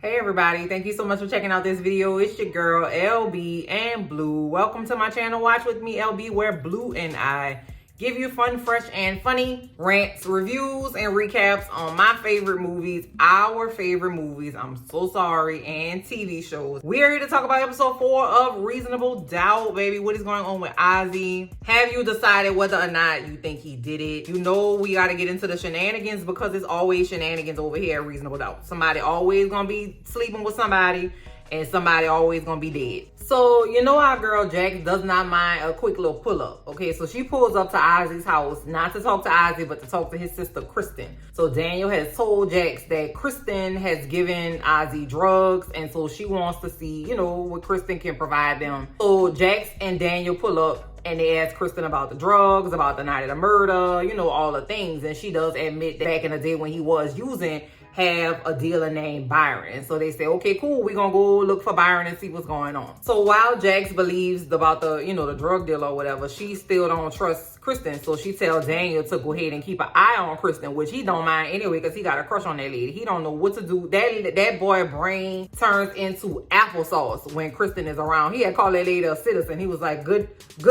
Hey everybody, thank you so much for checking out this video. It's your girl LB and Blue. Welcome to my channel. Watch with me, LB, where Blue and I give you fun, fresh, and funny rants, reviews, and recaps on my favorite movies, our favorite movies, I'm so sorry, and TV shows. We are here to talk about episode 4 of Reasonable Doubt, baby. What is going on with Ozzy? Have you decided whether or not you think he did it? You know we got to get into the shenanigans because it's always shenanigans over here at Reasonable Doubt. Somebody always gonna be sleeping with somebody, and somebody always gonna be dead. So, you know our girl Jax does not mind a quick little pull-up, okay? So she pulls up to Ozzy's house, not to talk to Ozzy, but to talk to his sister, Kristen. So Daniel has told Jax that Kristen has given Ozzy drugs, and so she wants to see, you know, what Kristen can provide them. So Jax and Daniel pull up, and they ask Kristen about the drugs, about the night of the murder, you know, all the things. And she does admit that back in the day when he was using, have a dealer named Byron. So they say, okay, cool, we're gonna go look for Byron and see what's going on. So while Jax believes about the, you know, the drug dealer or whatever, she still don't trust Kristen. So she tells Daniel to go ahead and keep an eye on Kristen, which he don't mind anyway, because he got a crush on that lady. He don't know what to do. That boy brain turns into applesauce when Kristen is around. He had called that lady a citizen. He was like, good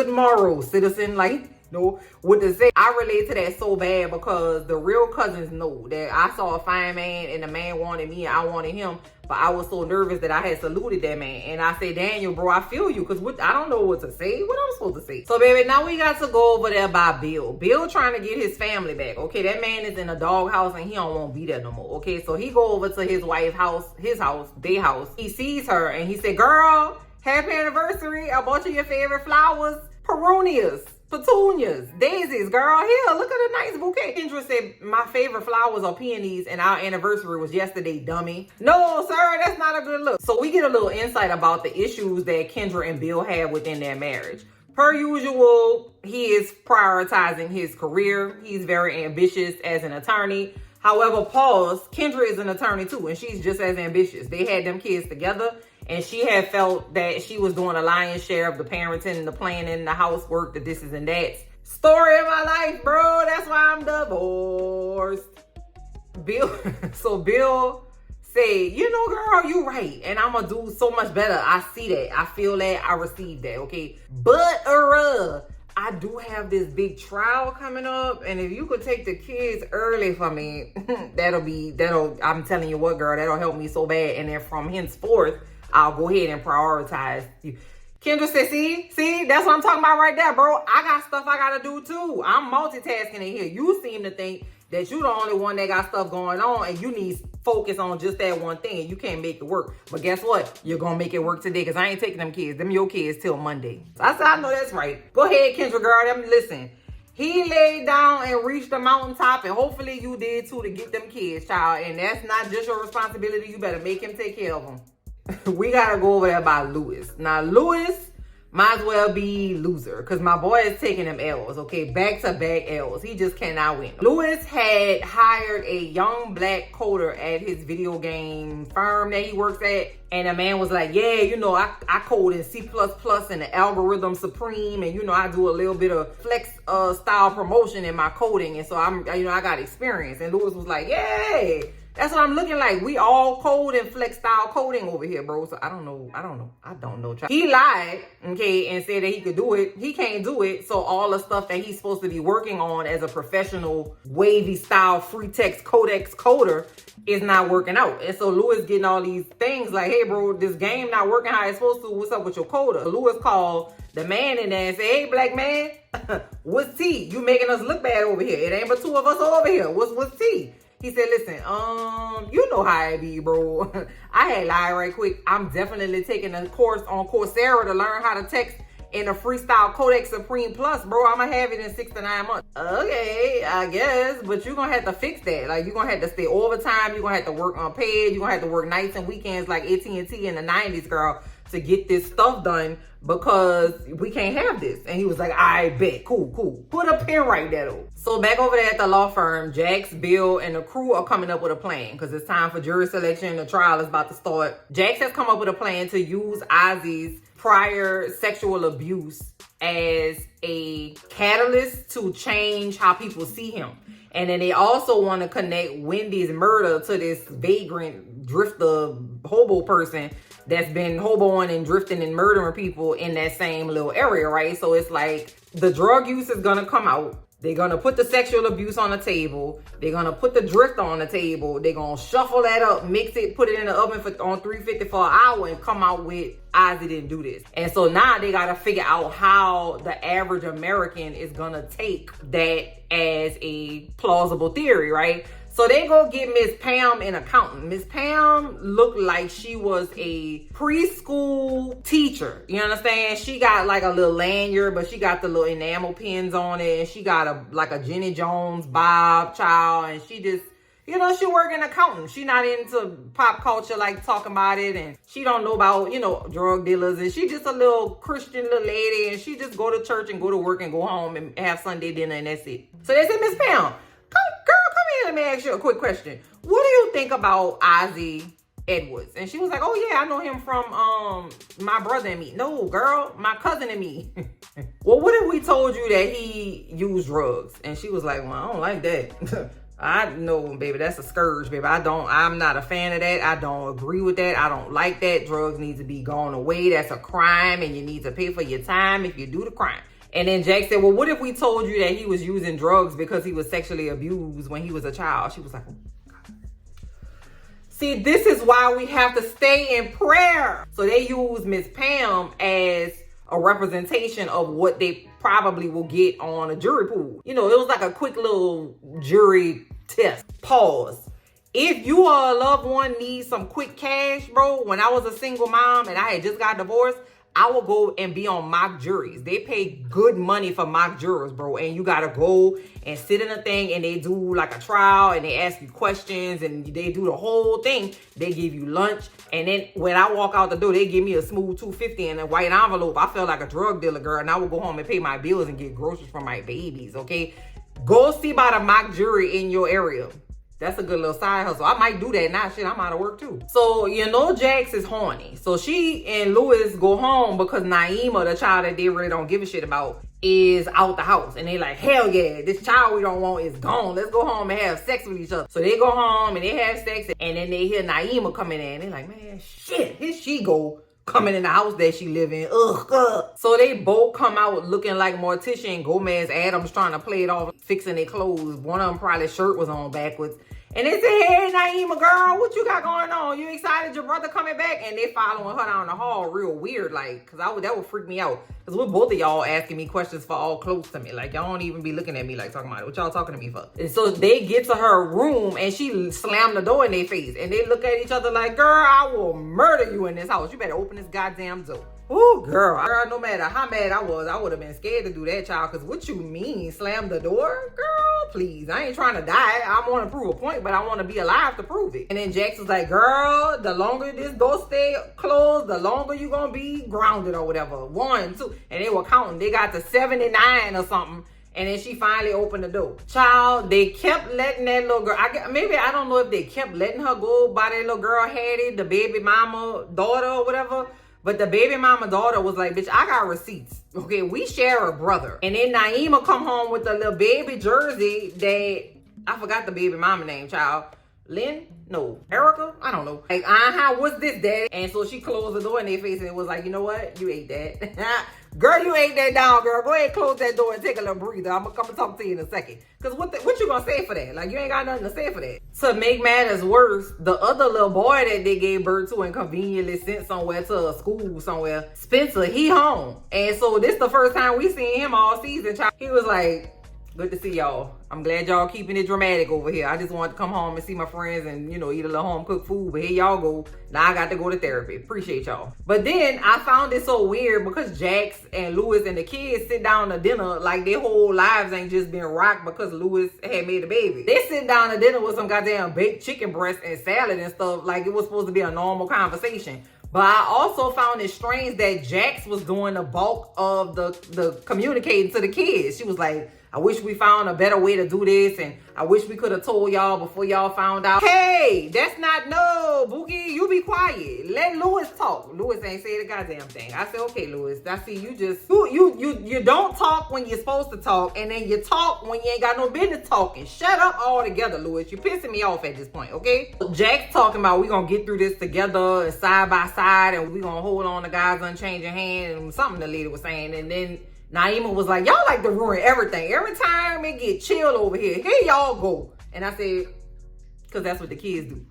morals, citizen. Like, know what to say. I relate to that so bad because the real cousins know that I saw a fine man and the man wanted me and I wanted him, but I was so nervous that I had saluted that man. And I said, Daniel, bro, I feel you, because I don't know what to say. What I'm supposed to say? So, baby, now we got to go over there by Bill. Bill trying to get his family back. Okay, that man is in a doghouse and he don't want to be there no more. Okay, so he go over to his wife's house, their house. He sees her and he said, girl, happy anniversary. I bought you your favorite flowers, peronias, petunias, daisies, girl. Here, look at the nice bouquet. Kendra said, my favorite flowers are peonies and our anniversary was yesterday, dummy. No, sir, that's not a good look. So we get a little insight about the issues that Kendra and Bill have within their marriage. Per usual, he is prioritizing his career. He's very ambitious as an attorney. However, Kendra is an attorney too, and she's just as ambitious. They had them kids together, and she had felt that she was doing a lion's share of the parenting, the planning, the housework, the this and that. Story of my life, bro. That's why I'm divorced. Bill said, you know, girl, you right. And I'm going to do so much better. I see that. I feel that. I receive that, okay? But, I do have this big trial coming up, and if you could take the kids early for me, I'm telling you what, girl, that'll help me so bad. And then from henceforth, I'll go ahead and prioritize you. Kendra said, see, that's what I'm talking about right there, bro. I got stuff I got to do too. I'm multitasking in here. You seem to think that you're the only one that got stuff going on and you need focus on just that one thing and you can't make it work. But guess what? You're going to make it work today because I ain't taking them your kids till Monday. So I said, I know that's right. Go ahead, Kendra, girl. Listen, he laid down and reached the mountaintop, and hopefully you did too, to get them kids, child. And that's not just your responsibility. You better make him take care of them. We got to go over there by Lewis. Now, Lewis might as well be loser because my boy is taking them L's, okay? Back-to-back L's. He just cannot win. Lewis had hired a young black coder at his video game firm that he works at. And the man was like, yeah, you know, I code in C++ and the algorithm supreme. And, you know, I do a little bit of flex style promotion in my coding. And so I got experience. And Lewis was like, yay. That's what I'm looking like. We all code and flex style coding over here, bro. So I don't know. He lied, okay, and said that he could do it. He can't do it. So all the stuff that he's supposed to be working on as a professional wavy style free text codex coder is not working out. And so Lewis getting all these things like, hey, bro, this game not working how it's supposed to. What's up with your coder? Lewis called the man in there and said, hey, black man, what's T? You making us look bad over here. It ain't but two of us over here. What's T? He said, listen, you know how I be, bro. I had lied right quick. I'm definitely taking a course on Coursera to learn how to text in a freestyle Codex Supreme Plus, bro. I'm going to have it in 6 to 9 months. Okay, I guess, but you're going to have to fix that. Like, you're going to have to stay overtime. You're going to have to work unpaid. You're going to have to work nights and weekends like AT&T in the 90s, girl, to get this stuff done because we can't have this. And he was like, I bet. Cool. Put a pin right there, though. So back over there at the law firm, Jax, Bill, and the crew are coming up with a plan because it's time for jury selection. The trial is about to start. Jax has come up with a plan to use Ozzy's prior sexual abuse as a catalyst to change how people see him. And then they also want to connect Wendy's murder to this vagrant drifter hobo person that's been hoboing and drifting and murdering people in that same little area, right? So it's like the drug use is gonna come out. They're gonna put the sexual abuse on the table. They're gonna put the drift on the table. They're gonna shuffle that up, mix it, put it in the oven on 350 for an hour and come out with Ozzy didn't do this. And so now they gotta figure out how the average American is gonna take that as a plausible theory, right? So they go get Miss Pam, an accountant. Miss Pam looked like she was a preschool teacher. You understand? She got like a little lanyard, but she got the little enamel pins on it. And she got like a Jenny Jones Bob child. And she just, you know, she work in accounting. She not into pop culture, like talking about it. And she don't know about, you know, drug dealers. And she just a little Christian little lady. And she just go to church and go to work and go home and have Sunday dinner and that's it. So they said, Miss Pam, let me ask you a quick question. What do you think about Ozzy Edwards? And she was like, oh yeah, I know him from my brother and me. No, girl, my cousin and me. Well, what if we told you that he used drugs? And she was like, well, I don't like that. I know, baby, that's a scourge, baby. I'm not a fan of that. I don't agree with that. I don't like that. Drugs need to be gone away. That's a crime and you need to pay for your time if you do the crime. And then Jack said, well, what if we told you that he was using drugs because he was sexually abused when he was a child? She was like, oh, God. See, this is why we have to stay in prayer. So they use Miss Pam as a representation of what they probably will get on a jury pool. You know, it was like a quick little jury test. Pause. If you or a loved one needs some quick cash, bro, when I was a single mom and I had just got divorced, I will go and be on mock juries. They pay good money for mock jurors, bro. And you got to go and sit in a thing and they do like a trial and they ask you questions and they do the whole thing. They give you lunch. And then when I walk out the door, they give me a smooth $250 in a white envelope. I feel like a drug dealer, girl. And I will go home and pay my bills and get groceries for my babies, okay? Go see about a mock jury in your area. That's a good little side hustle. I might do that now. Shit, I'm out of work too. So, you know, Jax is horny. So she and Louis go home because Naima, the child that they really don't give a shit about, is out the house. And they like, hell yeah, this child we don't want is gone. Let's go home and have sex with each other. So they go home and they have sex. And then they hear Naima coming in. They're like, man, shit, here she go. Coming in the house that she live in. Ugh. So they both come out looking like Morticia and Gomez Adams trying to play it off, fixing their clothes. One of them probably shirt was on backwards. And they say, hey, Naima, girl, what you got going on? You excited your brother coming back? And they following her down the hall real weird, like, because that would freak me out. Because we're both of y'all asking me questions for all close to me. Like, y'all don't even be looking at me like talking about it. What y'all talking to me for? And so they get to her room and she slammed the door in their face. And they look at each other like, girl, I will murder you in this house. You better open this goddamn door. Ooh, girl, no matter how mad I was, I would have been scared to do that, child. Because what you mean, slam the door? Girl, please. I ain't trying to die. I want to prove a point, but I want to be alive to prove it. And then Jax was like, girl, the longer this door stay closed, the longer you going to be grounded or whatever. 1, 2. And they were counting. They got to 79 or something. And then she finally opened the door. Child, they kept letting that little girl, I don't know if they kept letting her go by that little girl Hattie, the baby mama daughter or whatever. But the baby mama daughter was like, bitch, I got receipts. Okay, we share a brother. And then Naima come home with a little baby jersey that, I forgot the baby mama name, child. Lynn? No. Erica? I don't know. Like, what's this, daddy? And so she closed the door in their face and it was like, you know what? You ate that. Girl, you ate that down, girl. Go ahead, close that door and take a little breather. I'm gonna come and talk to you in a second. Because what you gonna say for that? Like, you ain't got nothing to say for that. To make matters worse, the other little boy that they gave birth to and conveniently sent somewhere to a school somewhere, Spencer, he home. And so this the first time we seen him all season, child. He was like, good to see y'all. I'm glad y'all keeping it dramatic over here. I just wanted to come home and see my friends and, you know, eat a little home cooked food. But here y'all go. Now I got to go to therapy. Appreciate y'all. But then I found it so weird because Jax and Louis and the kids sit down to dinner like their whole lives ain't just been rocked because Louis had made a baby. They sit down to dinner with some goddamn baked chicken breast and salad and stuff like it was supposed to be a normal conversation. But I also found it strange that Jax was doing the bulk of the communicating to the kids. She was like, I wish we found a better way to do this. And I wish we could have told y'all before y'all found out. Hey, that's not, no, Boogie, you be quiet. let Lewis talk. Lewis ain't say the goddamn thing. I said, okay, Lewis, I see you don't talk when you're supposed to talk, and then you talk when you ain't got no business talking. Shut up altogether, Lewis. You're pissing me off at this point, okay? Jack's talking about we gonna get through this together and side by side, and we gonna hold on to God's unchanging hand, and something the lady was saying. And then Naima was like, y'all like to ruin everything. Every time it get chill over here y'all go. And I said, because that's what the kids do.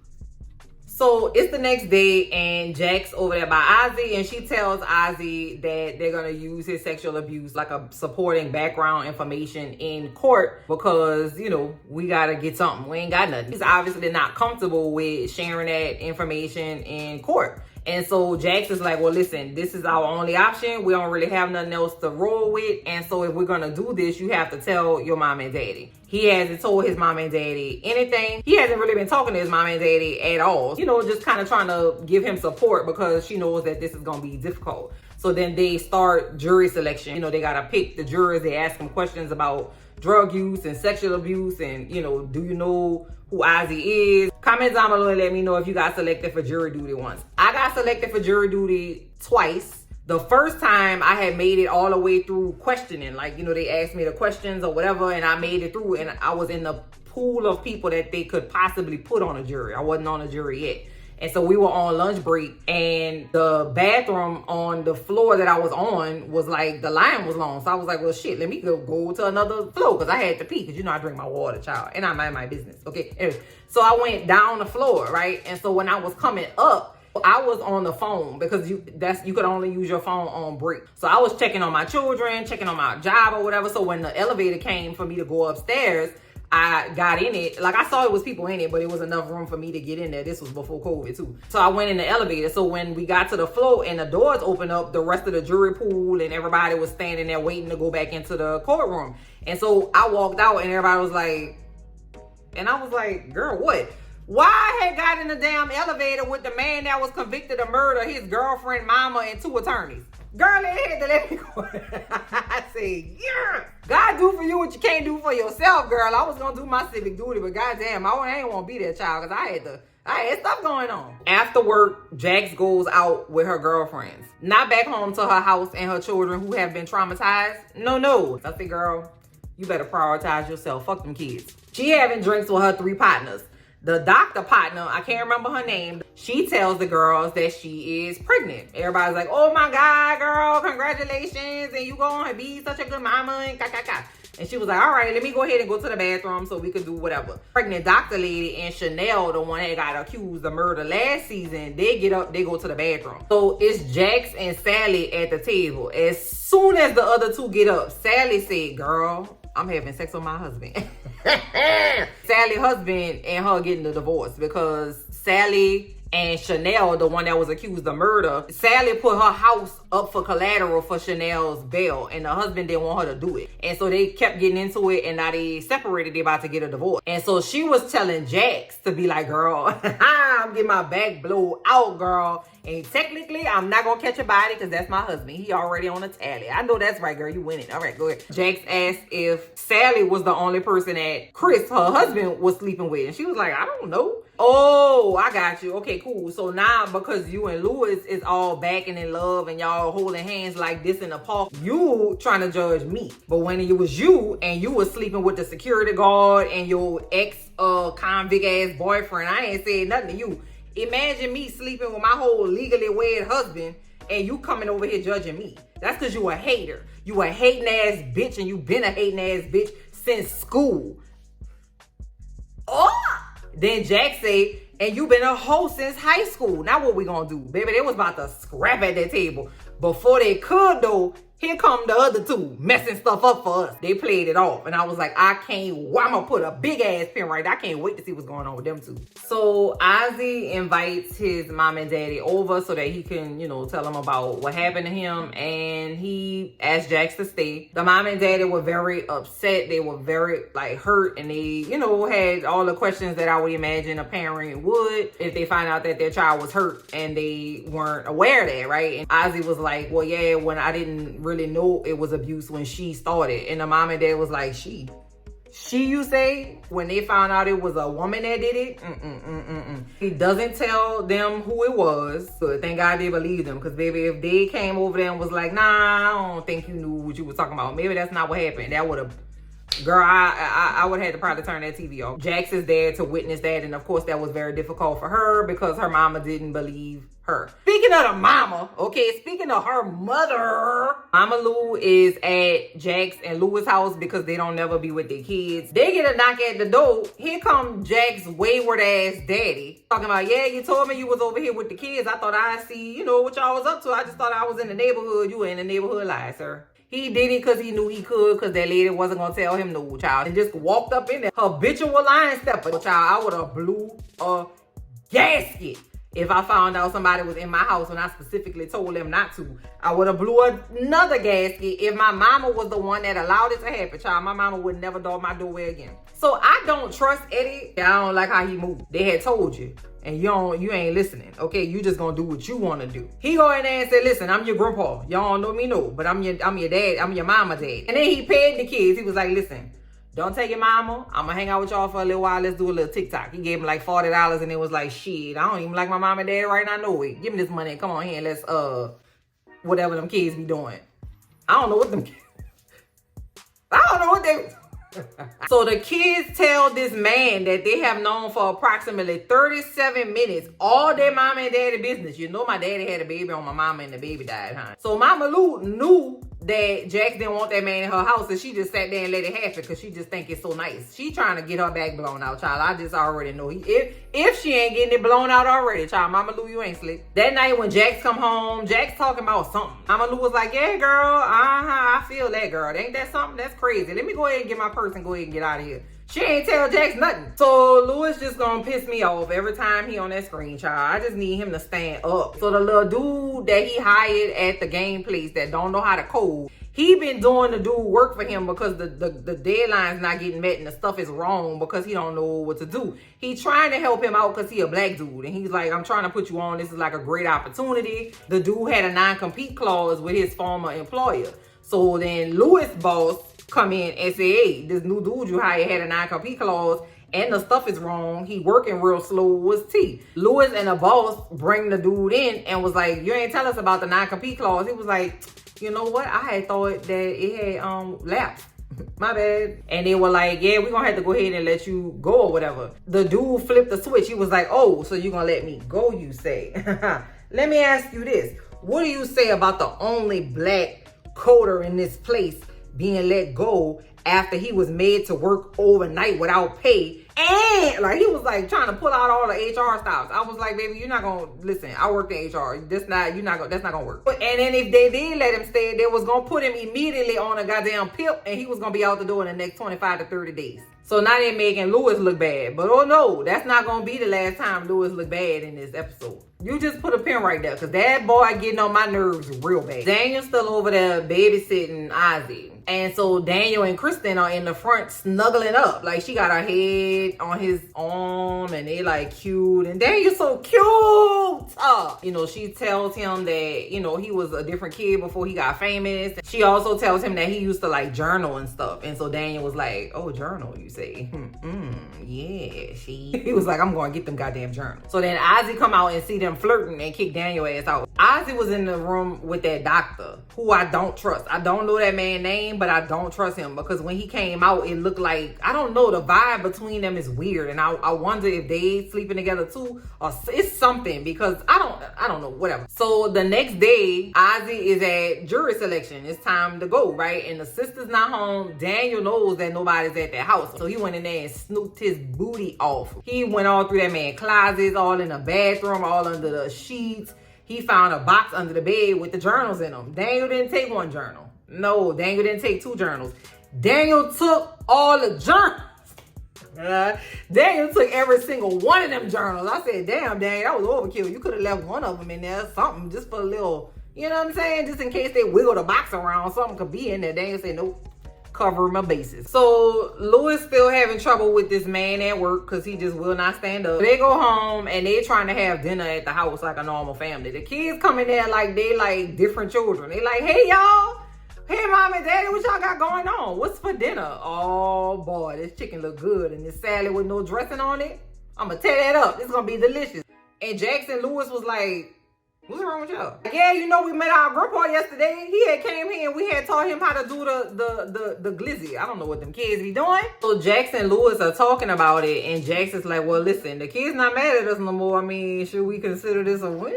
So it's the next day, and Jack's over there by Ozzy, and she tells Ozzy that they're gonna use his sexual abuse like a supporting background information in court because, you know, we gotta get something. We ain't got nothing. He's obviously not comfortable with sharing that information in court. And so Jax is like, well, listen, this is our only option. We don't really have nothing else to roll with. And so if we're going to do this, you have to tell your mom and daddy. He hasn't told his mom and daddy anything. He hasn't really been talking to his mom and daddy at all. You know, just kind of trying to give him support because she knows that this is going to be difficult. So then they start jury selection. You know, they got to pick the jurors. They ask them questions about drug use and sexual abuse. And, you know, do you know who Ozzy is? Comment down below and let me know if you got selected for jury duty once. I got selected for jury duty twice. The first time I had made it all the way through questioning. Like, you know, they asked me the questions or whatever, and I made it through, and I was in the pool of people that they could possibly put on a jury. I wasn't on a jury yet. And so we were on lunch break, and the bathroom on the floor that I was on was like, the line was long. So I was like, well, shit, let me go to another floor because I had to pee because, you know, I drink my water, child, and I mind my business. Okay. Anyway, so I went down the floor, right? And so when I was coming up, I was on the phone because you could only use your phone on break. So I was checking on my children, checking on my job or whatever. So when the elevator came for me to go upstairs, I got in it. Like, I saw it was people in it, but it was enough room for me to get in there. This was before COVID too. So I went in the elevator. So when we got to the floor and the doors opened up, the rest of the jury pool and everybody was standing there waiting to go back into the courtroom. And so I walked out and everybody was like, and I was like, girl, what? Why I had got in the damn elevator with the man that was convicted of murder, his girlfriend, mama, and 2 attorneys? Girl, they had to let me go. I said, yeah. God do for you what you can't do for yourself, girl. I was going to do my civic duty, but goddamn, I ain't want to be that child because I had stuff going on. After work, Jax goes out with her girlfriends. Not back home to her house and her children who have been traumatized. No. I said, girl, you better prioritize yourself. Fuck them kids. She having drinks with her 3 partners. The doctor partner, I can't remember her name, she tells the girls that she is pregnant. Everybody's like, oh my God, girl, congratulations. And you gonna be such a good mama and ka. And she was like, all right, let me go ahead and go to the bathroom so we could do whatever. Pregnant doctor lady and Chanel, the one that got accused of murder last season, they get up, they go to the bathroom. So it's Jax and Sally at the table. As soon as the other 2 get up, Sally said, girl, I'm having sex with my husband. Sally husband and her getting the divorce because Sally and Chanel, the one that was accused of murder, Sally put her house up for collateral for Chanel's bail, and the husband didn't want her to do it. And so they kept getting into it, and now they separated. They about to get a divorce. And so she was telling Jax to be like, girl, I'm getting my back blown out, girl. And technically, I'm not going to catch a body because that's my husband. He already on a tally. I know that's right, girl. You winning. All right, go ahead. Jax asked if Sally was the only person that Chris, her husband, was sleeping with. And she was like, I don't know. Oh, I got you. Okay, cool. So now because you and Lewis is all back and in love and y'all holding hands like this in the park, you trying to judge me. But when it was you and you was sleeping with the security guard and your ex-convict ass boyfriend, I ain't said nothing to you. Imagine me sleeping with my whole legally wed husband and you coming over here judging me. That's because you a hater. You a hating ass bitch and you been a hating ass bitch since school. Oh! Then Jack say, and you been a hoe since high school. Now what we gonna do? Baby, they was about to scrap at that table. Before they could though, here come the other 2 messing stuff up for us. They played it off. And I was like, I'm gonna put a big ass pin right there. I can't wait to see what's going on with them 2. So Ozzy invites his mom and daddy over so that he can, you know, tell them about what happened to him. And he asked Jax to stay. The mom and daddy were very upset. They were very like hurt. And they, you know, had all the questions that I would imagine a parent would if they find out that their child was hurt and they weren't aware of that, right? And Ozzy was like, well, yeah, when I didn't really know it was abuse when she started. And the mom and dad was like, she? you say, when they found out it was a woman that did it, he doesn't tell them who it was. So thank God they believed them. Because, baby, if they came over there and was like, nah, I don't think you knew what you were talking about. Maybe that's not what happened. That would have... Girl, I would have had to probably turn that TV off. Jax is there to witness that. And, of course, that was very difficult for her because her mama didn't believe her. Speaking of the mama, okay, speaking of her mother, Mama Lou is at Jax and Louis' house because they don't never be with their kids. They get a knock at the door. Here come Jax's wayward ass daddy. Talking about, yeah, you told me you was over here with the kids. I thought I'd see, you know, what y'all was up to. I just thought I was in the neighborhood. You were in the neighborhood lie, sir. He did it because he knew he could, because that lady wasn't going to tell him no, child. And just walked up in there. Habitual line stepper, child. I would have blew a gasket if I found out somebody was in my house when I specifically told them not to. I would have blew another gasket if my mama was the one that allowed it to happen, child. My mama would never dog my doorway again. So I don't trust Eddie. I don't like how he moved. They had told you. And you ain't listening, okay? You just gonna do what you wanna do. He go in there and say, listen, I'm your grandpa. Y'all don't know me, no, but I'm your dad. I'm your mama dad. And then he paid the kids. He was like, listen, don't take your mama. I'm gonna hang out with y'all for a little while. Let's do a little TikTok. He gave him like $40 and it was like, shit, I don't even like my mama and dad right now. No way. Give me this money. Come on here and let's, whatever them kids be doing. I don't know what them kids, I don't know what they... So the kids tell this man that they have known for approximately 37 minutes all their mama and daddy business. You know my daddy had a baby on my mama and the baby died, huh? So Mama Lou knew that Jax didn't want that man in her house, and she just sat there and let it happen because she just think it's so nice. She trying to get her back blown out, child. I just already know. If she ain't getting it blown out already, child, Mama Lou, you ain't slick. That night when Jax come home, Jax talking about something. Mama Lou was like, yeah, girl, I feel that, girl. Ain't that something? That's crazy. Let me go ahead and get my purse and go ahead and get out of here. She ain't tell Jax nothing. So Louis just gonna piss me off every time he on that screen, child. I just need him to stand up. So the little dude that he hired at the game place that don't know how to code, he been doing the dude work for him because the deadline's not getting met and the stuff is wrong because he don't know what to do. He trying to help him out because he a black dude. And he's like, I'm trying to put you on. This is like a great opportunity. The dude had a non-compete clause with his former employer. So then Louis' boss come in and say, hey, this new dude you hired had a non-compete clause and the stuff is wrong. He working real slow. What's T? Louis and the boss bring the dude in and was like, you ain't tell us about the non-compete clause. He was like, you know what? I had thought that it had lapsed. My bad. And they were like, yeah, we're gonna have to go ahead and let you go or whatever. The dude flipped the switch. He was like, oh, so you're gonna let me go, you say? Let me ask you this. What do you say about the only black coder in this place being let go after he was made to work overnight without pay? And like, he was like trying to pull out all the HR stops. I was like, baby, you're not gonna listen. I worked in HR. That's not gonna work. And then if they did let him stay, they was gonna put him immediately on a goddamn PIP, and he was gonna be out the door in the next 25 to 30 days. So now they're making Louis look bad. But oh no, that's not gonna be the last time Louis look bad in this episode. You just put a pin right there, because that boy getting on my nerves real bad. Daniel's still over there babysitting Ozzy. And so Daniel and Kristen are in the front snuggling up. Like, she got her head on his arm and they like cute. And Daniel's so cute. You know, she tells him that, you know, he was a different kid before he got famous. She also tells him that he used to like journal and stuff. And so Daniel was like, oh, journal, you say? Yeah, he was like, I'm going to get them goddamn journals. So then Ozzy come out and see them flirting and kick Daniel ass out. Ozzy was in the room with that doctor who I don't trust. I don't know that man's name, but I don't trust him because when he came out, it looked like, I don't know, the vibe between them is weird. And I wonder if they sleeping together too, or it's something, because I don't know, whatever. So the next day, Ozzy is at jury selection. It's time to go, right? And the sister's not home. Daniel knows that nobody's at their house. So he went in there and snooped his booty off. He went all through that man's closets, all in the bathroom, all under the sheets. He found a box under the bed with the journals in them. Daniel didn't take one journal. No, Daniel didn't take two journals. Daniel took all the journals. Daniel took every single one of them journals. I said, damn, Daniel, that was overkill. You could have left one of them in there, something, just for a little, you know what I'm saying? Just in case they wiggle the box around, something could be in there. Daniel said, nope. Cover my bases. So Louis still having trouble with this man at work because he just will not stand up. They go home and they trying to have dinner at the house like a normal family. The kids come in there like they like different children. They like, hey y'all, Hey, mom and daddy, what y'all got going on? What's for dinner? Oh boy, this chicken look good, and this salad with no dressing on it. I'm gonna tear that up. This is gonna be delicious. And Jackson Lewis was like, what's wrong with y'all? Yeah, you know, we met our grandpa yesterday. He had came here and we had taught him how to do the glizzy. I don't know what them kids be doing. So Jackson Lewis are talking about it, and Jackson's like, well, listen, the kids not mad at us no more. I mean, should we consider this a win?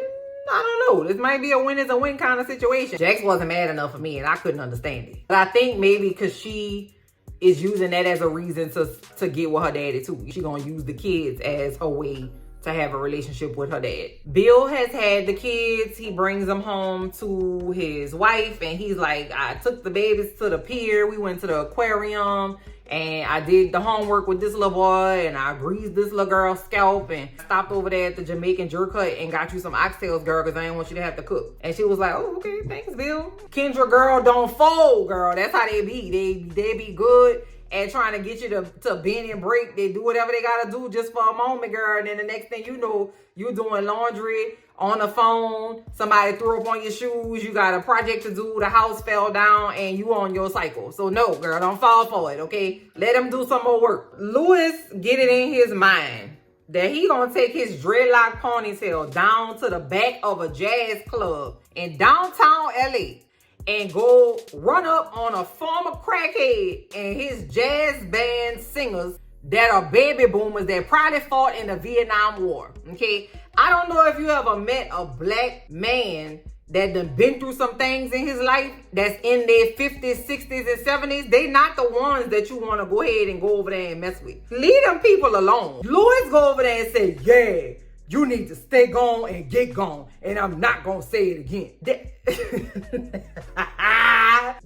I don't know. This might be a win is a win kind of situation. Jax wasn't mad enough for me, and I couldn't understand it. But I think maybe because she is using that as a reason to get with her daddy too. She gonna use the kids as her way to have a relationship with her dad. Bill has had the kids. He brings them home to his wife, and he's like, I took the babies to the pier. We went to the aquarium, and I did the homework with this little boy, and I greased this little girl's scalp, and stopped over there at the Jamaican jerk hut and got you some oxtails, girl, because I didn't want you to have to cook. And she was like, oh, okay, thanks, Bill. Kendra, girl, don't fold, girl. That's how they be. They be good and trying to get you to bend and break. They do whatever they gotta do just for a moment, girl. And then the next thing you know, you doing laundry on the phone. Somebody threw up on your shoes. You got a project to do. The house fell down and you on your cycle. So no, girl, don't fall for it, okay? Let him do some more work. Lewis get it in his mind that he gonna take his dreadlock ponytail down to the back of a jazz club in downtown LA and go run up on a former crackhead and his jazz band singers that are baby boomers that probably fought in the Vietnam War, okay? I don't know if you ever met a black man that done been through some things in his life that's in their 50s, 60s, and 70s. They not the ones that you want to go ahead and go over there and mess with. Leave them people alone. Louis go over there and say, yeah, you need to stay gone and get gone. And I'm not going to say it again.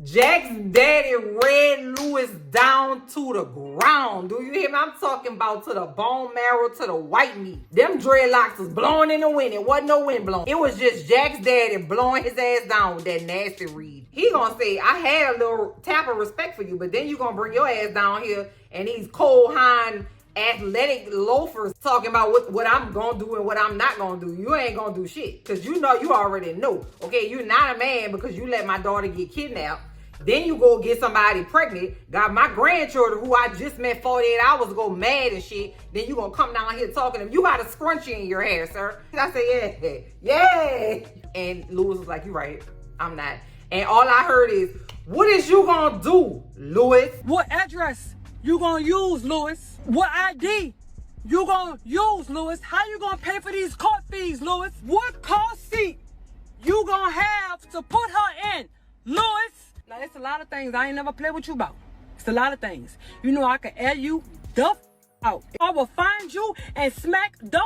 Jack's daddy ran Lewis down to the ground. Do you hear me? I'm talking about to the bone marrow, to the white meat. Them dreadlocks was blowing in the wind. It wasn't no wind blowing. It was just Jack's daddy blowing his ass down with that nasty reed. He gonna say, I had a little tap of respect for you, but then you gonna bring your ass down here and these cold hind athletic loafers talking about what I'm gonna do and what I'm not gonna do. You ain't gonna do shit, because you know, you already know, okay? You're not a man because you let my daughter get kidnapped. Then you go get somebody pregnant, got my grandchildren who I just met 48 hours ago mad and shit. Then you gonna come down here talking to them. You got a scrunchie in your hair, sir. I say, yeah. And Lewis was like, you right, I'm not. And all I heard is, what is you gonna do, Lewis? What address you gonna use, Lewis? What ID you gonna use, Lewis? How you gonna pay for these court fees, Lewis? What car seat you gonna have to put her in, Lewis? Now, it's a lot of things I ain't never played with you about. It's a lot of things. You know I can air you the out. I will find you and smack the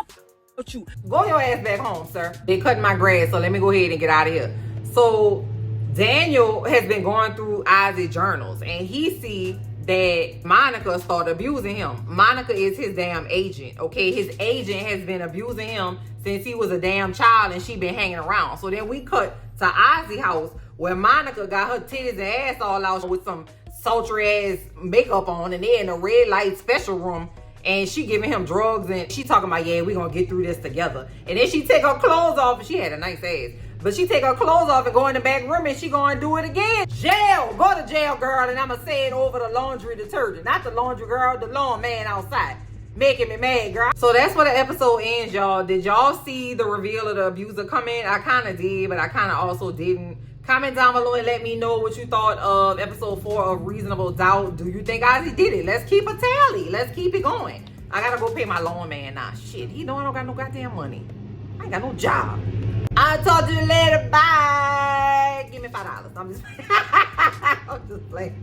with you. Go your ass back home, sir. They cutting my grass, so let me go ahead and get out of here. So Daniel has been going through Isaac's journals, and he see that Monica started abusing him. Monica is his damn agent, okay? His agent has been abusing him since he was a damn child, and she been hanging around. So then we cut to Isaac's house, where Monica got her titties and ass all out with some sultry ass makeup on, and they're in a red light special room, and she giving him drugs, and she talking about, yeah, we gonna get through this together. And then she take her clothes off, and she had a nice ass, but she take her clothes off and go in the back room, and she gonna do it again. Jail, go to jail, girl. And I'ma say it over the laundry detergent, not the laundry girl, the lawn man outside. Making me mad, girl. So that's where the episode ends, y'all. Did y'all see the reveal of the abuser coming? I kind of did, but I kind of also didn't. Comment down below and let me know what you thought of episode 4 of Reasonable Doubt. Do you think Ozzy did it? Let's keep a tally. Let's keep it going. I gotta go pay my lawn man now. Shit, he know I don't got no goddamn money. I ain't got no job. I'll talk to you later. Bye. Give me $5. I'm just playing.